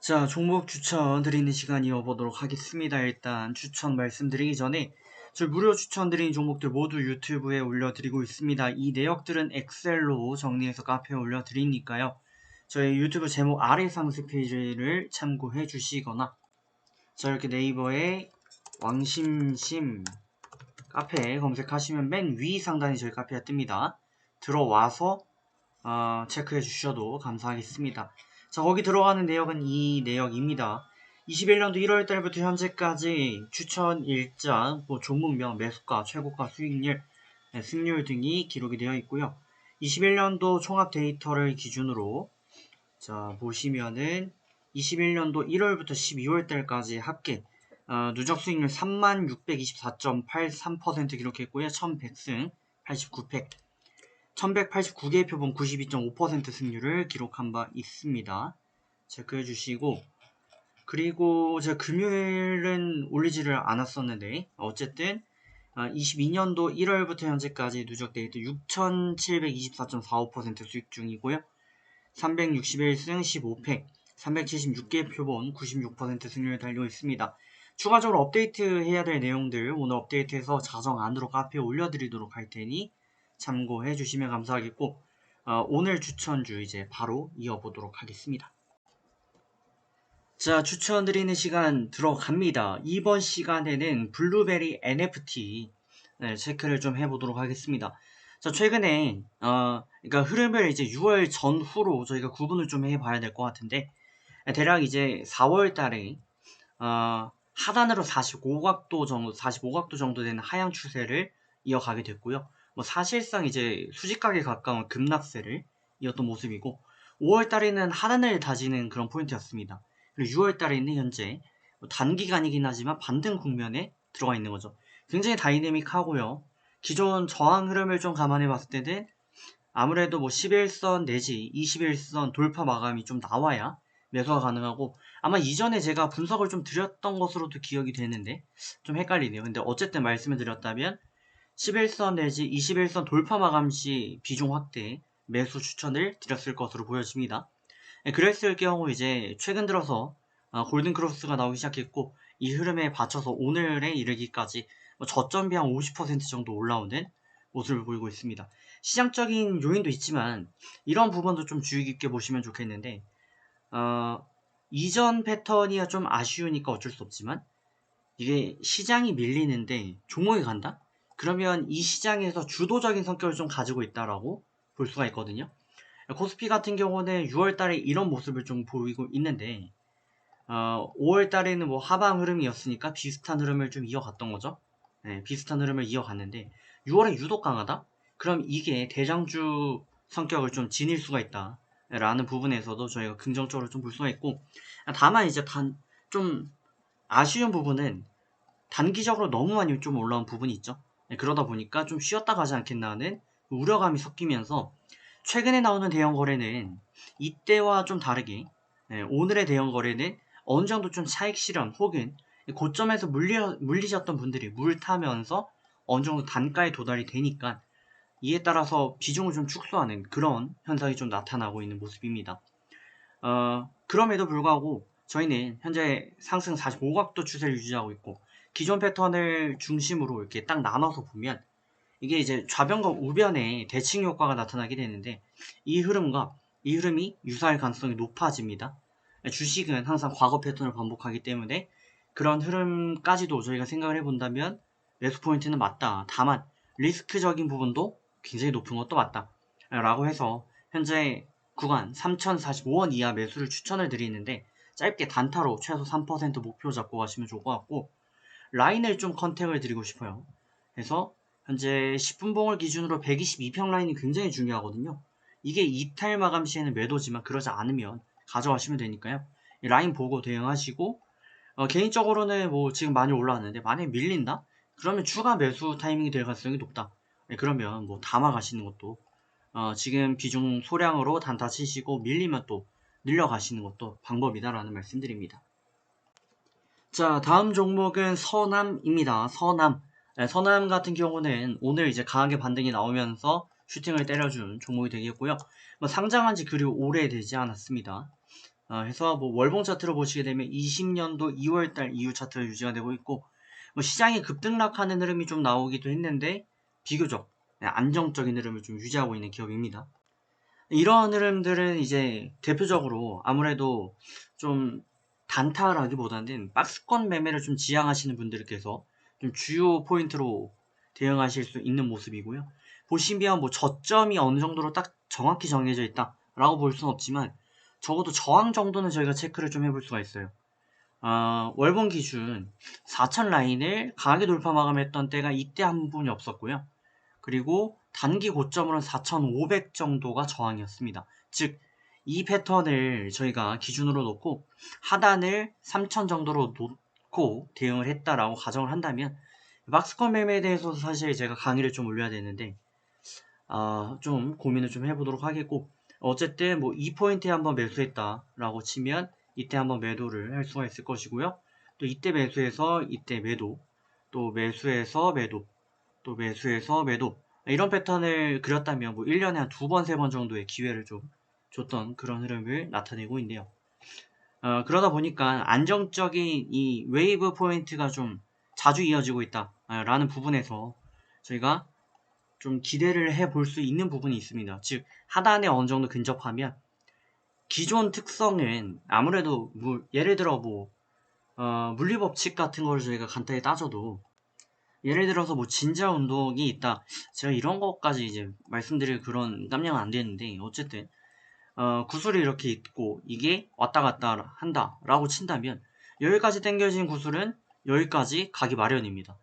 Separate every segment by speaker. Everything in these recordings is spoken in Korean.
Speaker 1: 자, 종목 추천 드리는 시간 이어보도록 하겠습니다. 일단 추천 말씀드리기 전에 저희 무료 추천 드리는 종목들 모두 유튜브에 올려드리고 있습니다. 이 내역들은 엑셀로 정리해서 카페에 올려드리니까요. 저희 유튜브 제목 아래 상세 페이지를 참고해 주시거나 자, 이렇게 네이버에 왕심심 카페 검색하시면 맨 위 상단에 저희 카페가 뜹니다. 들어와서 체크해 주셔도 감사하겠습니다. 자, 거기 들어가는 내역은 이 내역입니다. 21년도 1월달부터 현재까지 추천 일자, 종목명, 매수가, 최고가, 수익률, 승률 등이 기록이 되어 있고요. 21년도 총합 데이터를 기준으로 자 보시면은 21년도 1월부터 12월달까지 합계 누적 수익률 3624.83% 기록했고요. 1100승 89패 1189개의 표본 92.5% 승률을 기록한 바 있습니다. 체크해 주시고, 그리고 제가 금요일은 올리지를 않았었는데 어쨌든 22년도 1월부터 현재까지 누적 데이터 6724.45% 수익 중이고요. 361승 15패 376개의 표본 96% 승률을 달리고 있습니다. 추가적으로 업데이트 해야 될 내용들 오늘 업데이트해서 자정 안으로 카페에 올려드리도록 할 테니 참고해 주시면 감사하겠고, 오늘 추천주 이제 바로 이어보도록 하겠습니다. 자, 추천드리는 시간 들어갑니다. 이번 시간에는 블루베리 NFT 체크를 좀 해보도록 하겠습니다. 자, 최근에 그러니까 흐름을 이제 6월 전후로 저희가 구분을 좀 해봐야 될 것 같은데, 대략 이제 4월 달에 하단으로 45각도 정도 되는 하향 추세를 이어가게 됐고요. 뭐 사실상 이제 수직각에 가까운 급락세를 이었던 모습이고, 5월 달에는 하단을 다지는 그런 포인트였습니다. 그리고 6월 달에는 현재 단기간이긴 하지만 반등 국면에 들어가 있는 거죠. 굉장히 다이내믹하고요. 기존 저항 흐름을 좀 감안해 봤을 때는 아무래도 뭐 11선 내지 21선 돌파 마감이 좀 나와야 매수가 가능하고, 아마 이전에 제가 분석을 좀 드렸던 것으로도 기억이 되는데 좀 헷갈리네요. 근데 어쨌든 말씀을 드렸다면 11선 내지 21선 돌파 마감 시 비중 확대 매수 추천을 드렸을 것으로 보여집니다. 그랬을 경우 이제 최근 들어서 골든 크로스가 나오기 시작했고, 이 흐름에 받쳐서 오늘에 이르기까지 저점비 한 50% 정도 올라오는 모습을 보이고 있습니다. 시장적인 요인도 있지만 이런 부분도 좀 주의 깊게 보시면 좋겠는데, 이전 패턴이 좀 아쉬우니까 어쩔 수 없지만 이게 시장이 밀리는데 종목이 간다? 그러면 이 시장에서 주도적인 성격을 좀 가지고 있다라고 볼 수가 있거든요. 코스피 같은 경우는 6월달에 이런 모습을 좀 보이고 있는데 5월달에는 뭐 하방 흐름이었으니까 비슷한 흐름을 좀 이어갔던 거죠. 네, 비슷한 흐름을 이어갔는데 6월에 유독 강하다? 그럼 이게 대장주 성격을 좀 지닐 수가 있다 라는 부분에서도 저희가 긍정적으로 좀 볼 수가 있고, 다만 이제 좀 아쉬운 부분은 단기적으로 너무 많이 좀 올라온 부분이 있죠. 네, 그러다 보니까 좀 쉬었다 가지 않겠나 하는 우려감이 섞이면서 최근에 나오는 대형 거래는 이때와 좀 다르게 오늘의 대형 거래는 어느 정도 좀 차익 실현 혹은 고점에서 물리셨던 분들이 물 타면서 어느 정도 단가에 도달이 되니까 이에 따라서 비중을 좀 축소하는 그런 현상이 좀 나타나고 있는 모습입니다. 그럼에도 불구하고 저희는 현재 상승 45각도 추세를 유지하고 있고, 기존 패턴을 중심으로 이렇게 딱 나눠서 보면 이게 이제 좌변과 우변의 대칭 효과가 나타나게 되는데, 이 흐름이 유사할 가능성이 높아집니다. 주식은 항상 과거 패턴을 반복하기 때문에 그런 흐름까지도 저희가 생각을 해본다면 매수 포인트는 맞다. 다만 리스크적인 부분도 굉장히 높은 것도 맞다. 라고 해서 현재 구간 3045원 이하 매수를 추천을 드리는데, 짧게 단타로 최소 3% 목표 잡고 가시면 좋을 것 같고, 라인을 좀 컨택을 드리고 싶어요. 그래서 현재 10분봉을 기준으로 122평 라인이 굉장히 중요하거든요. 이게 이탈 마감 시에는 매도지만 그러지 않으면 가져가시면 되니까요. 이 라인 보고 대응하시고, 개인적으로는 뭐 지금 많이 올라왔는데 만약에 밀린다? 그러면 추가 매수 타이밍이 될 가능성이 높다. 그러면 뭐 담아 가시는 것도 지금 비중 소량으로 단타 치시고 밀리면 또 늘려 가시는 것도 방법이다라는 말씀드립니다. 자, 다음 종목은 서남입니다. 서남. 서남 같은 경우는 오늘 이제 강하게 반등이 나오면서 슈팅을 때려준 종목이 되겠고요. 뭐 상장한 지 그리 오래되지 않았습니다. 해서 뭐 월봉 차트로 보시게 되면 20년도 2월달 이후 차트가 유지가 되고 있고, 뭐 시장이 급등락하는 흐름이 좀 나오기도 했는데 비교적 안정적인 흐름을 좀 유지하고 있는 기업입니다. 이러한 흐름들은 이제 대표적으로 아무래도 좀 단타라기보다는 박스권 매매를 좀 지향하시는 분들께서 좀 주요 포인트로 대응하실 수 있는 모습이고요. 보시면 뭐 저점이 어느 정도로 딱 정확히 정해져 있다라고 볼 수는 없지만 적어도 저항 정도는 저희가 체크를 좀 해볼 수가 있어요. 월봉 기준 4천 라인을 강하게 돌파 마감했던 때가 이때 한 번이 없었고요. 그리고 단기 고점으로는 4,500 정도가 저항이었습니다. 즉, 이 패턴을 저희가 기준으로 놓고 하단을 3,000 정도로 놓고 대응을 했다라고 가정을 한다면 박스권 매매에 대해서 사실 제가 강의를 좀 올려야 되는데 좀 고민을 좀 해보도록 하겠고, 어쨌든 뭐 2포인트에 한번 매수했다라고 치면 이때 한번 매도를 할 수가 있을 것이고요. 또 이때 매수해서 이때 매도, 또 매수해서 매도, 또 매수해서 매도, 이런 패턴을 그렸다면 뭐 1년에 한 2번, 3번 정도의 기회를 좀 줬던 그런 흐름을 나타내고 있네요. 그러다 보니까 안정적인 이 웨이브 포인트가 좀 자주 이어지고 있다라는 부분에서 저희가 좀 기대를 해볼 수 있는 부분이 있습니다. 즉, 하단에 어느 정도 근접하면 기존 특성은 아무래도 예를 들어 뭐 물리법칙 같은 걸 저희가 간단히 따져도, 예를 들어서 뭐 진자 운동이 있다. 제가 이런 것까지 이제 말씀드릴 그런 깜냥은 안 되는데, 어쨌든 구슬이 이렇게 있고 이게 왔다 갔다 한다라고 친다면 여기까지 당겨진 구슬은 여기까지 가기 마련입니다.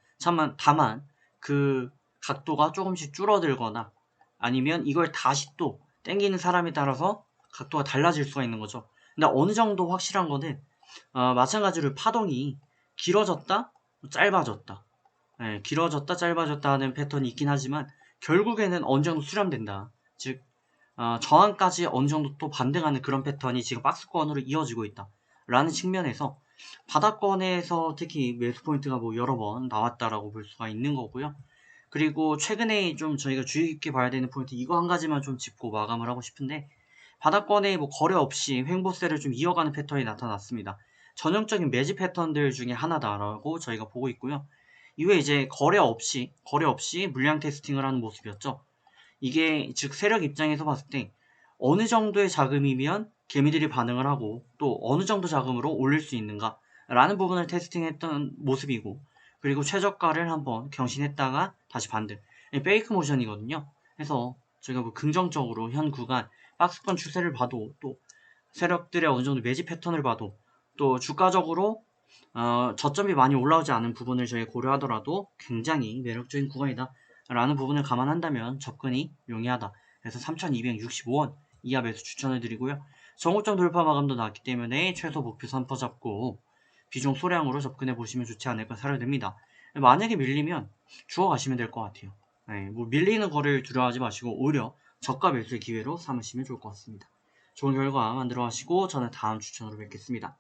Speaker 1: 다만 그 각도가 조금씩 줄어들거나 아니면 이걸 다시 또 당기는 사람에 따라서 각도가 달라질 수가 있는 거죠. 근데 어느 정도 확실한 거는 마찬가지로 파동이 길어졌다, 짧아졌다, 길어졌다, 짧아졌다 하는 패턴이 있긴 하지만 결국에는 어느 정도 수렴된다. 즉 저항까지 어느 정도 또 반등하는 그런 패턴이 지금 박스권으로 이어지고 있다 라는 측면에서 바닥권에서 특히 매수 포인트가 뭐 여러 번 나왔다라고 볼 수가 있는 거고요. 그리고 최근에 좀 저희가 주의 깊게 봐야 되는 포인트, 이거 한 가지만 좀 짚고 마감을 하고 싶은데, 바닥권에 뭐 거래 없이 횡보세를 좀 이어가는 패턴이 나타났습니다. 전형적인 매집 패턴들 중에 하나다라고 저희가 보고 있고요. 이후에 이제 거래 없이 물량 테스팅을 하는 모습이었죠. 이게 즉 세력 입장에서 봤을 때 어느 정도의 자금이면 개미들이 반응을 하고 또 어느 정도 자금으로 올릴 수 있는가 라는 부분을 테스팅했던 모습이고, 그리고 최저가를 한번 경신했다가 다시 반등, 페이크 모션이거든요. 해서 저희가 뭐 긍정적으로 현 구간 박스권 추세를 봐도, 또 세력들의 어느 정도 매집 패턴을 봐도, 또 주가적으로 저점이 많이 올라오지 않은 부분을 저희 고려하더라도 굉장히 매력적인 구간이다 라는 부분을 감안한다면 접근이 용이하다. 그래서 3265원 이하 매수 추천을 드리고요. 정고점 돌파 마감도 나왔기 때문에 최소 목표 3% 잡고 비중 소량으로 접근해 보시면 좋지 않을까 생각됩니다. 만약에 밀리면 주워 가시면 될 것 같아요. 뭐 밀리는 거를 두려워하지 마시고 오히려 저가 매수의 기회로 삼으시면 좋을 것 같습니다. 좋은 결과 만들어 가시고 저는 다음 추천으로 뵙겠습니다.